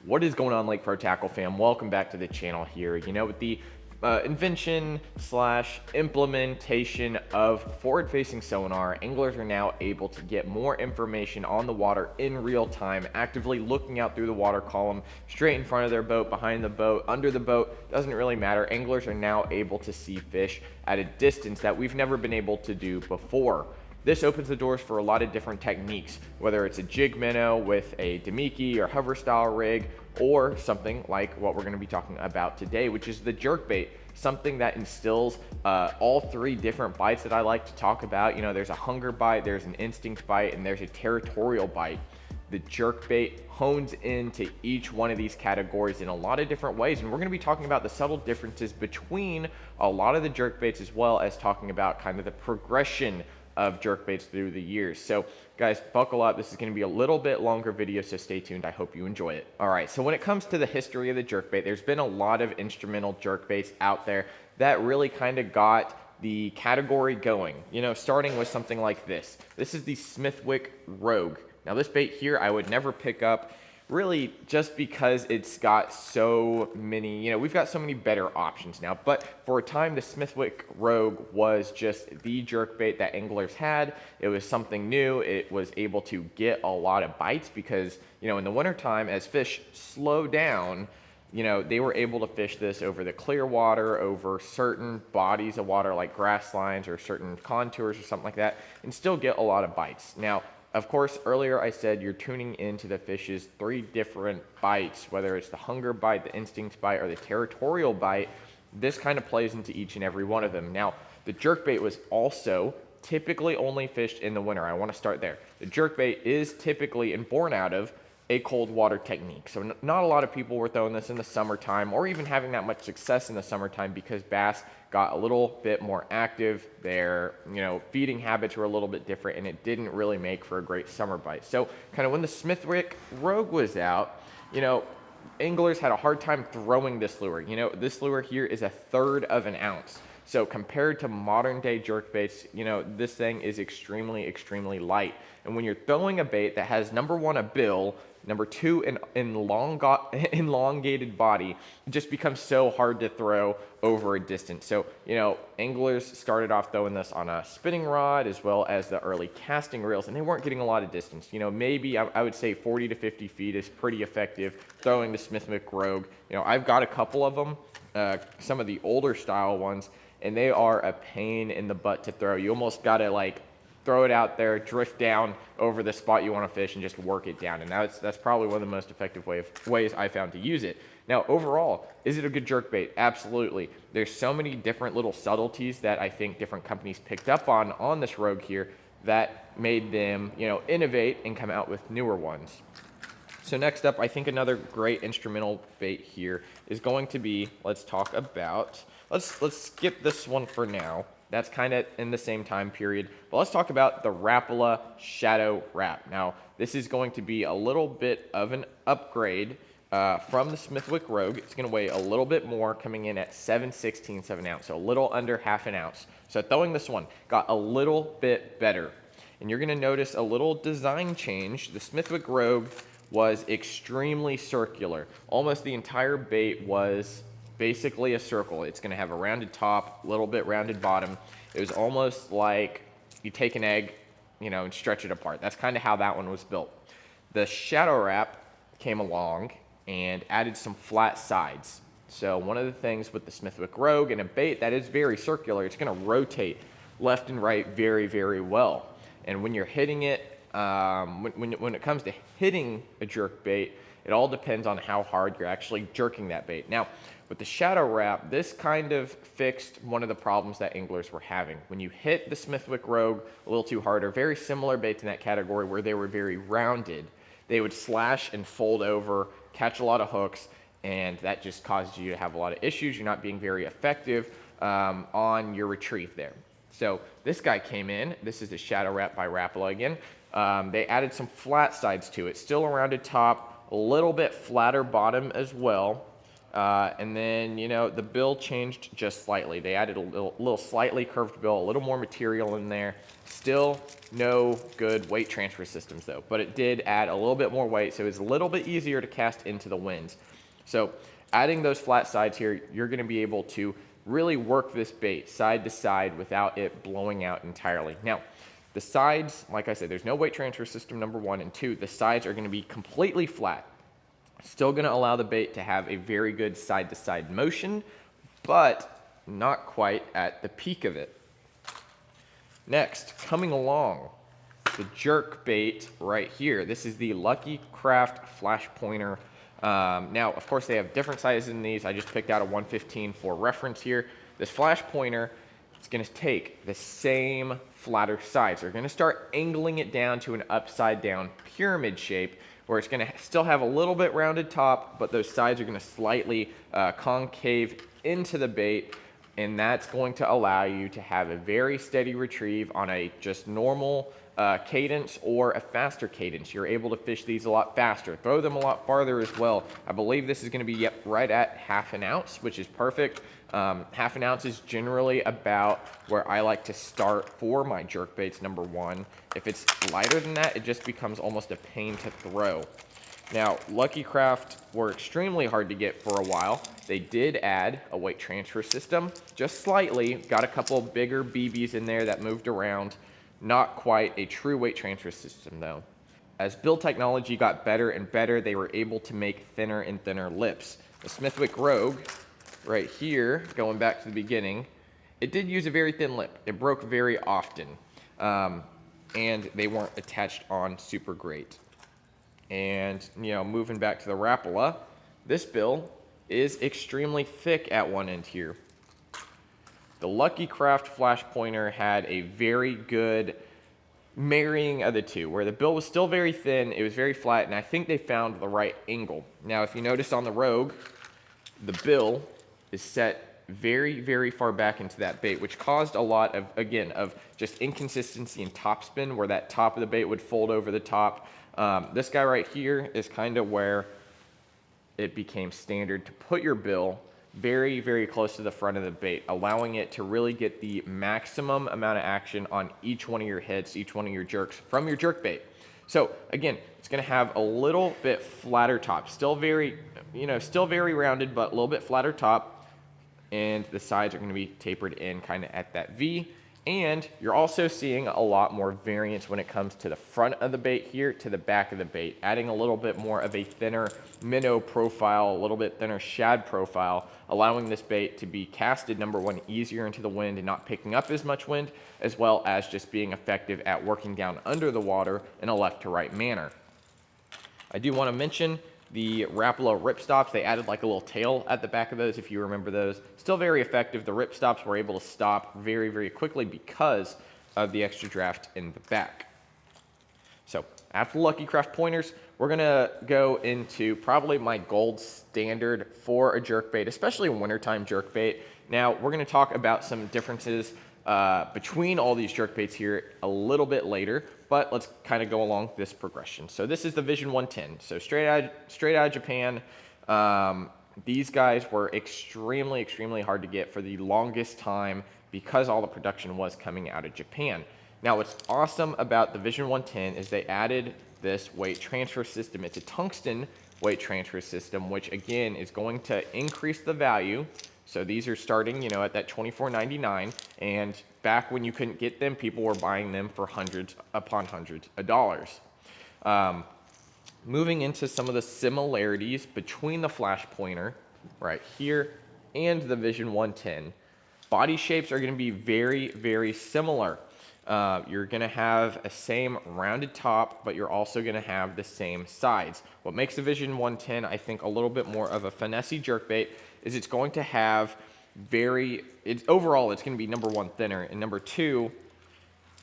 What is going on, Lake Pro Tackle fam? Welcome back to the channel here. You know, with the invention slash implementation of forward-facing sonar, anglers are now able to get more information on the water in real time, actively looking out through the water column, straight in front of their boat, behind the boat, under the boat, doesn't really matter. Anglers are now able to see fish at a distance that we've never been able to do before. This opens the doors for a lot of different techniques, whether it's a jig minnow with a Demiki or hover style rig, or something like what we're going to be talking about today, which is the jerkbait, something that instills all three different bites that I like to talk about. You know, there's a hunger bite, there's an instinct bite, and there's a territorial bite. The jerkbait hones into each one of these categories in a lot of different ways, and we're going to be talking about the subtle differences between a lot of the jerkbaits, as well as talking about kind of the progression of jerkbaits through the years. So guys, buckle up. This is going to be a little bit longer video, so stay tuned. I hope you enjoy it. All right, so when it comes to the history of the jerkbait, there's been a lot of instrumental jerkbaits out there that really kind of got the category going, you know, starting with something like this. This is the Smithwick Rogue. Now this bait here I would never pick up, really, just because it's got so many, you know, we've got so many better options now. But for a time, the Smithwick Rogue was just the jerkbait that anglers had. It was something new. It was able to get a lot of bites because, you know, in the wintertime, as fish slow down, you know, they were able to fish this over the clear water, over certain bodies of water like grass lines or certain contours or something like that, and still get a lot of bites. Now, of course, earlier I said you're tuning into the fish's three different bites, whether it's the hunger bite, the instinct bite, or the territorial bite. This kind of plays into each and every one of them. Now, the jerkbait was also typically only fished in the winter. I want to start there. The jerkbait is typically and born out of a cold water technique. So not a lot of people were throwing this in the summertime or even having that much success in the summertime because bass got a little bit more active. Their, you know, feeding habits were a little bit different, and it didn't really make for a great summer bite. So kind of when the Smithwick Rogue was out, you know, anglers had a hard time throwing this lure. You know, this lure here is 1/3 of an ounce. So compared to modern day jerkbaits, you know, this thing is extremely, extremely light. And when you're throwing a bait that has, number one, a bill, number two, an elongated body, it just becomes so hard to throw over a distance. So, you know, anglers started off throwing this on a spinning rod as well as the early casting reels, and they weren't getting a lot of distance. You know, maybe I would say 40 to 50 feet is pretty effective throwing the Smithwick Rogue. You know, I've got a couple of them, some of the older style ones, and they are a pain in the butt to throw. You almost got to like throw it out there, drift down over the spot you want to fish, and just work it down. And that's probably one of the most effective ways I found to use it. Now, overall, is it a good jerkbait? Absolutely. There's so many different little subtleties that I think different companies picked up on this Rogue here that made them, you know, innovate and come out with newer ones. So next up, I think another great instrumental bait here is going to be, let's talk about, let's skip this one for now. That's kind of in the same time period. But let's talk about the Rapala Shadow Wrap. Now, this is going to be a little bit of an upgrade from the Smithwick Rogue. It's going to weigh a little bit more, coming in at 7/16 of an ounce, so a little under half an ounce. So throwing this one got a little bit better. And you're going to notice a little design change. The Smithwick Rogue was extremely circular. Almost the entire bait was basically a circle. It's going to have a rounded top, a little bit rounded bottom. It was almost like you take an egg, you know, and stretch it apart. That's kind of how that one was built. The Shadow Wrap came along and added some flat sides. So one of the things with the Smithwick Rogue and a bait that is very circular, it's going to rotate left and right very, very well. And when you're hitting it, when it comes to hitting a jerkbait, it all depends on how hard you're actually jerking that bait. Now, with the Shadow Wrap, this kind of fixed one of the problems that anglers were having. When you hit the Smithwick Rogue a little too hard, or very similar baits in that category where they were very rounded, they would slash and fold over, catch a lot of hooks, and that just caused you to have a lot of issues. You're not being very effective on your retrieve there. So this guy came in. This is the Shadow Wrap by Rapala again. They added some flat sides to it, still a rounded top, a little bit flatter bottom as well. And then, you know, the bill changed just slightly. They added a little slightly curved bill, a little more material in there. Still no good weight transfer systems though, but it did add a little bit more weight, so it's a little bit easier to cast into the winds. So adding those flat sides here, you're gonna be able to really work this bait side to side without it blowing out entirely. Now, the sides, like I said, there's no weight transfer system, number one, and two, the sides are gonna be completely flat. Still gonna allow the bait to have a very good side to side motion, but not quite at the peak of it. Next, coming along, the Jerkbait right here. This is the Lucky Craft Flash Pointer. Now, of course, they have different sizes in these. I just picked out a 115 for reference here. This Flash Pointer, it's gonna take the same flatter sides. They're gonna start angling it down to an upside down pyramid shape, where it's gonna still have a little bit rounded top, but those sides are gonna slightly concave into the bait, and that's going to allow you to have a very steady retrieve on a just normal cadence or a faster cadence. You're able to fish these a lot faster, throw them a lot farther as well. I believe this is gonna be right at ½ an ounce, which is perfect. ½ an ounce is generally about where I like to start for my jerkbaits, number one. If it's lighter than that, it just becomes almost a pain to throw. Now, Lucky Craft were extremely hard to get for a while. They did add a weight transfer system, just slightly. Got a couple bigger BBs in there that moved around. Not quite a true weight transfer system though. As build technology got better and better, they were able to make thinner and thinner lips. The Smithwick Rogue, right here, going back to the beginning, it did use a very thin lip. It broke very often, and they weren't attached on super great. And, you know, moving back to the Rapala, this bill is extremely thick at one end here. The Lucky Craft Flash Pointer had a very good marrying of the two, where the bill was still very thin, it was very flat, and I think they found the right angle. Now, if you notice on the Rogue, the bill is set very, very far back into that bait, which caused a lot of, again, of just inconsistency in topspin, where that top of the bait would fold over the top. This guy right here is kind of where it became standard to put your bill very, very close to the front of the bait, allowing it to really get the maximum amount of action on each one of your hits, each one of your jerks from your jerk bait. So again, it's gonna have a little bit flatter top, still very, you know, still very rounded, but a little bit flatter top, and the sides are gonna be tapered in kind of at that V. And you're also seeing a lot more variance when it comes to the front of the bait here to the back of the bait, adding a little bit more of a thinner minnow profile, a little bit thinner shad profile, allowing this bait to be casted, number one, easier into the wind and not picking up as much wind, as well as just being effective at working down under the water in a left to right manner. I do want to mention the Rapala ripstops. They added like a little tail at the back of those, if you remember those. Still very effective. The ripstops were able to stop very, very quickly because of the extra draft in the back. So after the Lucky Craft pointers, we're gonna go into probably my gold standard for a jerkbait, especially a wintertime jerkbait. Now we're gonna talk about some differences between all these jerkbaits here a little bit later, but let's kind of go along this progression. So this is the Vision 110. So straight out of Japan. These guys were extremely, extremely hard to get for the longest time because all the production was coming out of Japan. Now what's awesome about the Vision 110 is they added this weight transfer system. It's a tungsten weight transfer system, which again is going to increase the value. So these are starting, you know, at that $24.99, and back when you couldn't get them, people were buying them for hundreds upon hundreds of dollars. Moving into some of the similarities between the Flash Pointer right here and the Vision 110. Body shapes are going to be very, very similar. You're going to have a same rounded top, but you're also going to have the same sides. What makes the Vision 110, I think, a little bit more of a finessey jerkbait is it's going to have overall, it's going to be number one, thinner, and number two,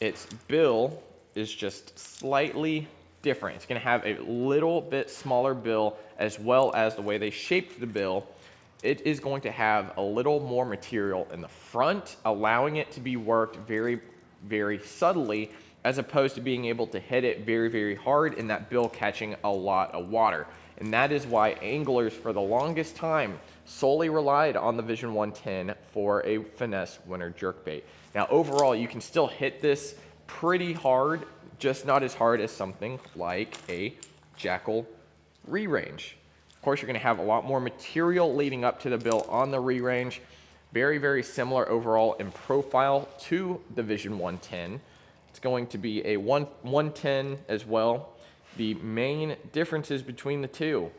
its bill is just slightly different. It's going to have a little bit smaller bill, as well as the way they shaped the bill. It is going to have a little more material in the front, allowing it to be worked very, very subtly, as opposed to being able to hit it very, very hard and that bill catching a lot of water. And that is why anglers for the longest time solely relied on the Vision 110 for a finesse winter jerkbait. Now overall, you can still hit this pretty hard, just not as hard as something like a Jackal re-range. Of course, you're going to have a lot more material leading up to the bill on the re-range. Very, very similar overall in profile to the Vision 110. It's going to be a 110 as well. The main differences between the two,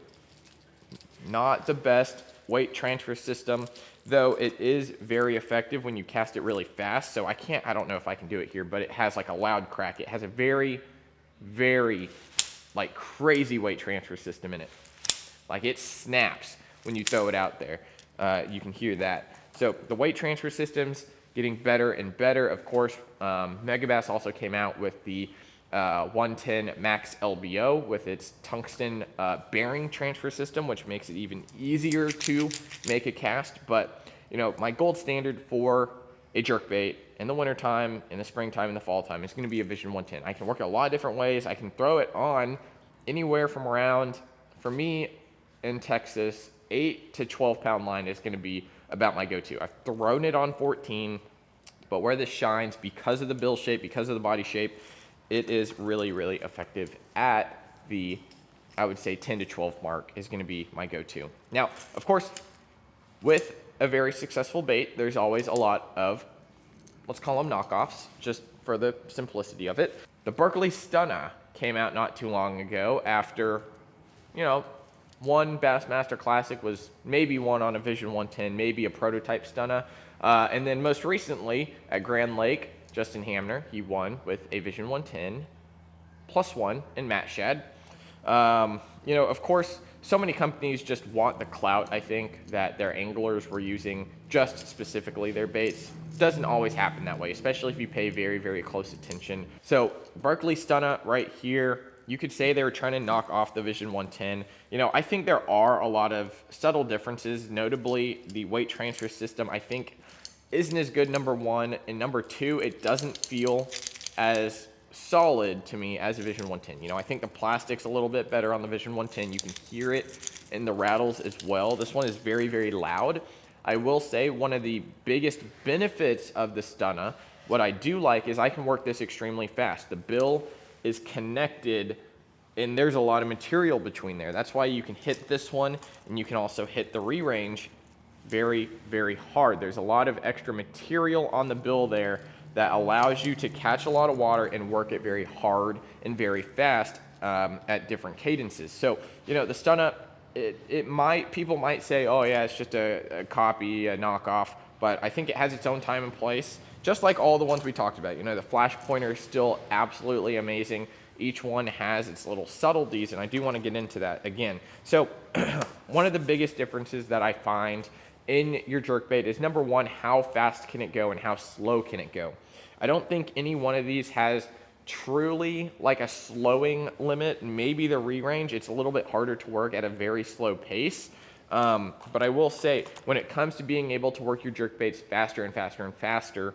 not the best weight transfer system, though it is very effective when you cast it really fast. So I don't know if I can do it here, but it has like a loud crack. It has a very, very like crazy weight transfer system in it. Like it snaps when you throw it out there. You can hear that. So the weight transfer system's getting better and better. Of course, Megabass also came out with the 110 Max LBO with its tungsten bearing transfer system, which makes it even easier to make a cast. But you know, my gold standard for a jerkbait in the wintertime, in the springtime, in the fall time is going to be a Vision 110. I can work it a lot of different ways. I can throw it on anywhere from around, for me in Texas, 8 to 12 pound line is going to be about my go-to. I've thrown it on 14, but where this shines, because of the bill shape, because of the body shape, it is really, really effective at the, I would say 10 to 12 mark is going to be my go-to. Now, of course, with a very successful bait, there's always a lot of, let's call them knockoffs, just for the simplicity of it. The Berkeley Stunna came out not too long ago after, you know, one Bassmaster Classic was maybe one on a Vision 110, maybe a prototype Stunna. And then most recently at Grand Lake, Justin Hamner, he won with a Vision 110 +1 in Matt Shad. You know, of course, so many companies just want the clout, I think, that their anglers were using just specifically their baits. Doesn't always happen that way, especially if you pay very, very close attention. So Berkeley Stunna right here, you could say they were trying to knock off the Vision 110. You know, I think there are a lot of subtle differences, notably the weight transfer system, I think, isn't as good, number one. And number two, it doesn't feel as solid to me as a Vision 110. You know, I think the plastic's a little bit better on the Vision 110. You can hear it in the rattles as well. This one is very, very loud. I will say one of the biggest benefits of the Stunna, what I do like is I can work this extremely fast. The bill is connected and there's a lot of material between there. That's why you can hit this one and you can also hit the re-range very, very hard. There's a lot of extra material on the bill there that allows you to catch a lot of water and work it very hard and very fast at different cadences. So, you know, the Stunna, people might say, oh yeah, it's just a copy, a knockoff, but I think it has its own time and place, just like all the ones we talked about. You know, the flash pointer is still absolutely amazing. Each one has its little subtleties, and I do want to get into that again. So one of the biggest differences that I find in your jerkbait is, number one, how fast can it go and how slow can it go? I don't think any one of these has truly like a slowing limit. Maybe the re-range, it's a little bit harder to work at a very slow pace. But I will say, when it comes to being able to work your jerkbaits faster and faster and faster,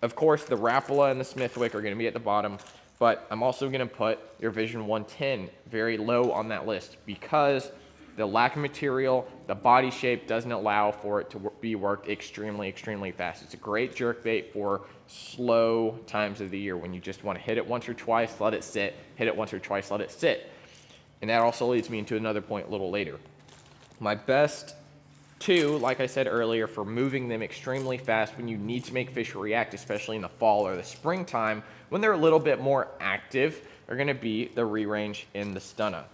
of course, the Rapala and the Smithwick are going to be at the bottom, but I'm also going to put your Vision 110 very low on that list because the lack of material, the body shape doesn't allow for it to be worked extremely, extremely fast. It's a great jerkbait for slow times of the year when you just want to hit it once or twice, let it sit, hit it once or twice, let it sit. And that also leads me into another point a little later. My best two, like I said earlier, for moving them extremely fast when you need to make fish react, especially in the fall or the springtime, when they're a little bit more active, are going to be the re-range and the Stunna.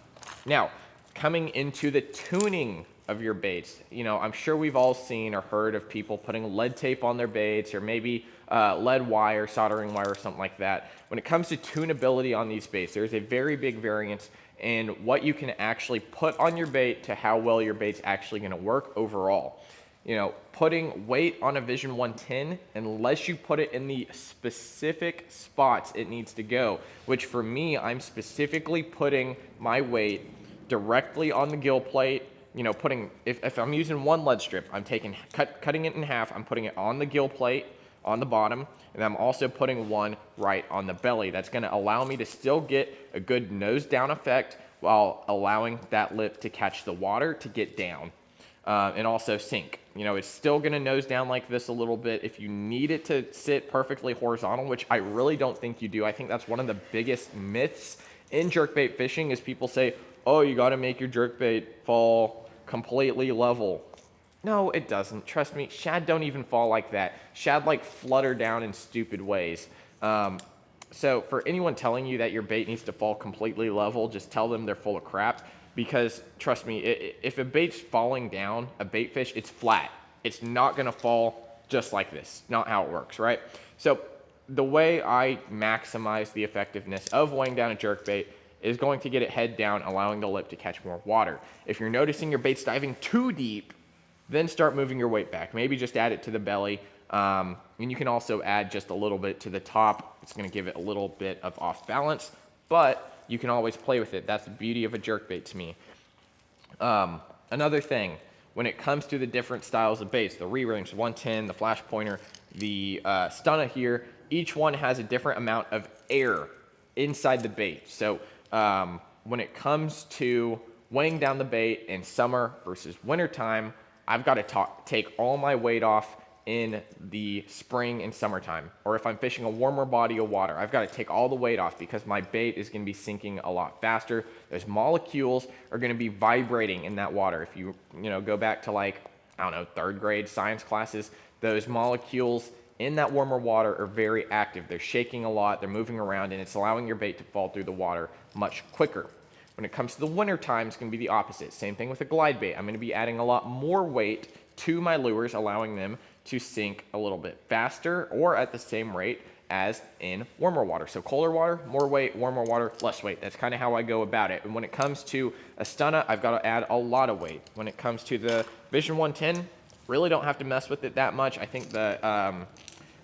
Now, coming into the tuning of your baits, you know, I'm sure we've all seen or heard of people putting lead tape on their baits, or maybe lead wire, soldering wire, or something like that. When it comes to tunability on these baits, there's a very big variance in what you can actually put on your bait to how well your bait's actually going to work overall. You know, putting weight on a Vision 110, unless you put it in the specific spots it needs to go, which for me, I'm specifically putting my weight directly on the gill plate. You know, if I'm using one lead strip, I'm cutting it in half, I'm putting it on the gill plate on the bottom, and I'm also putting one right on the belly. That's going to allow me to still get a good nose down effect while allowing that lip to catch the water to get down and also sink. You know, it's still gonna nose down like this a little bit. If you need it to sit perfectly horizontal, which I really don't think you do, I think that's one of the biggest myths in jerkbait fishing is people say, oh, you gotta make your jerkbait fall completely level. No, it doesn't. Trust me, shad don't even fall like that. Shad like flutter down in stupid ways. So for anyone telling you that your bait needs to fall completely level, just tell them they're full of crap. Because trust me, if a bait's falling down, a bait fish, it's flat. It's not gonna fall just like this. Not how it works, right? So the way I maximize the effectiveness of weighing down a jerkbait is going to get it head down, allowing the lip to catch more water. If you're noticing your bait's diving too deep, then start moving your weight back. Maybe just add it to the belly. And you can also add just a little bit to the top. It's gonna give it a little bit of off balance, but you can always play with it. That's the beauty of a jerkbait to me. Another thing, when it comes to the different styles of baits, the re-range, the 110, the flash pointer, the stunner here, each one has a different amount of air inside the bait. So when it comes to weighing down the bait in summer versus wintertime, I've got to take all my weight off in the spring and summertime. Or if I'm fishing a warmer body of water, I've got to take all the weight off because my bait is going to be sinking a lot faster. Those molecules are going to be vibrating in that water. If you go back to like, I don't know, 3rd grade science classes, those molecules in that warmer water are very active. They're shaking a lot, they're moving around, and it's allowing your bait to fall through the water much quicker. When it comes to the winter time, it's going to be the opposite. Same thing with a glide bait. I'm going to be adding a lot more weight to my lures, allowing them to sink a little bit faster or at the same rate as in warmer water. So colder water, more weight, warmer water, less weight. That's kind of how I go about it. And when it comes to a stunner, I've got to add a lot of weight. When it comes to the Vision 110, really don't have to mess with it that much. I think the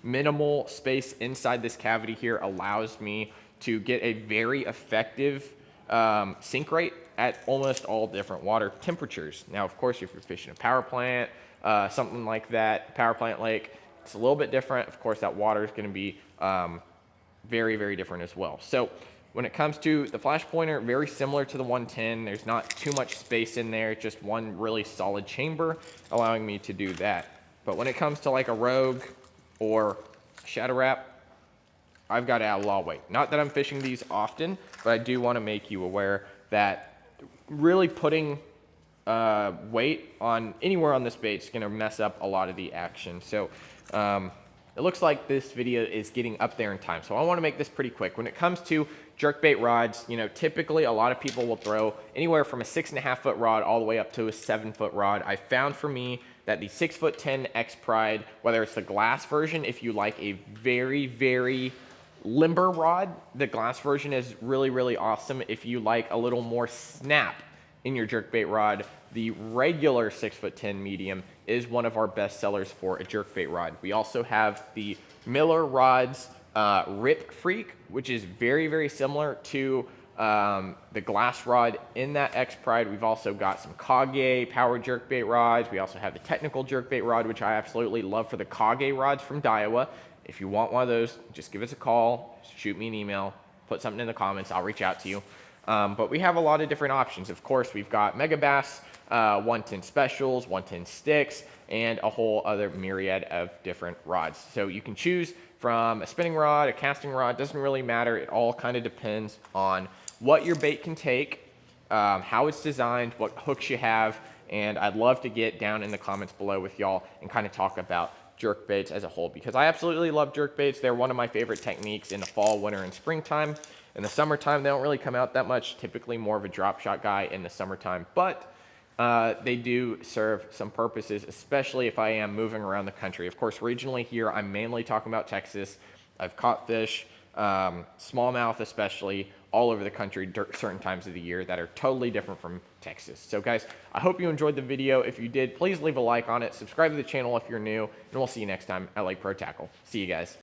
minimal space inside this cavity here allows me to get a very effective sink rate at almost all different water temperatures. Now, of course, if you're fishing a power plant, something like that, power plant lake, it's a little bit different. Of course, that water is going to be very, very different as well. So when it comes to the flash pointer, very similar to the 110. There's not too much space in there, just one really solid chamber allowing me to do that. But when it comes to like a Rogue or Shadow Wrap, I've got to add a lot of weight. Not that I'm fishing these often, but I do want to make you aware that really putting weight on anywhere on this bait is going to mess up a lot of the action. So it looks like this video is getting up there in time, so I want to make this pretty quick. When it comes to jerkbait rods, typically a lot of people will throw anywhere from a 6.5 foot rod all the way up to a 7 foot rod. I found for me that the 6'10" X Pride, whether it's the glass version, if you like a very, very limber rod, the glass version is really, really awesome. If you like a little more snap in your jerkbait rod, the regular 6'10" medium is one of our best sellers for a jerkbait rod. We also have the Miller Rods Rip Freak, which is very, very similar to the glass rod in that X Pride. We've also got some Kage power jerkbait rods. We also have the technical jerkbait rod, which I absolutely love for the Kage rods from Daiwa. If you want one of those, just give us a call, shoot me an email, put something in the comments, I'll reach out to you. But we have a lot of different options. Of course, we've got Megabass, 110 specials, 110 sticks, and a whole other myriad of different rods. So you can choose from a spinning rod, a casting rod, doesn't really matter. It all kind of depends on what your bait can take, how it's designed, what hooks you have, and I'd love to get down in the comments below with y'all and kind of talk about jerkbaits as a whole, because I absolutely love jerkbaits. They're one of my favorite techniques in the fall, winter, and springtime. In the summertime, they don't really come out that much, typically more of a drop shot guy in the summertime, but they do serve some purposes, especially if I am moving around the country. Of course, regionally here, I'm mainly talking about Texas. I've caught fish, smallmouth especially, all over the country certain times of the year that are totally different from Texas. So guys, I hope you enjoyed the video. If you did, please leave a like on it, subscribe to the channel if you're new, and we'll see you next time at Lake Pro Tackle. See you guys.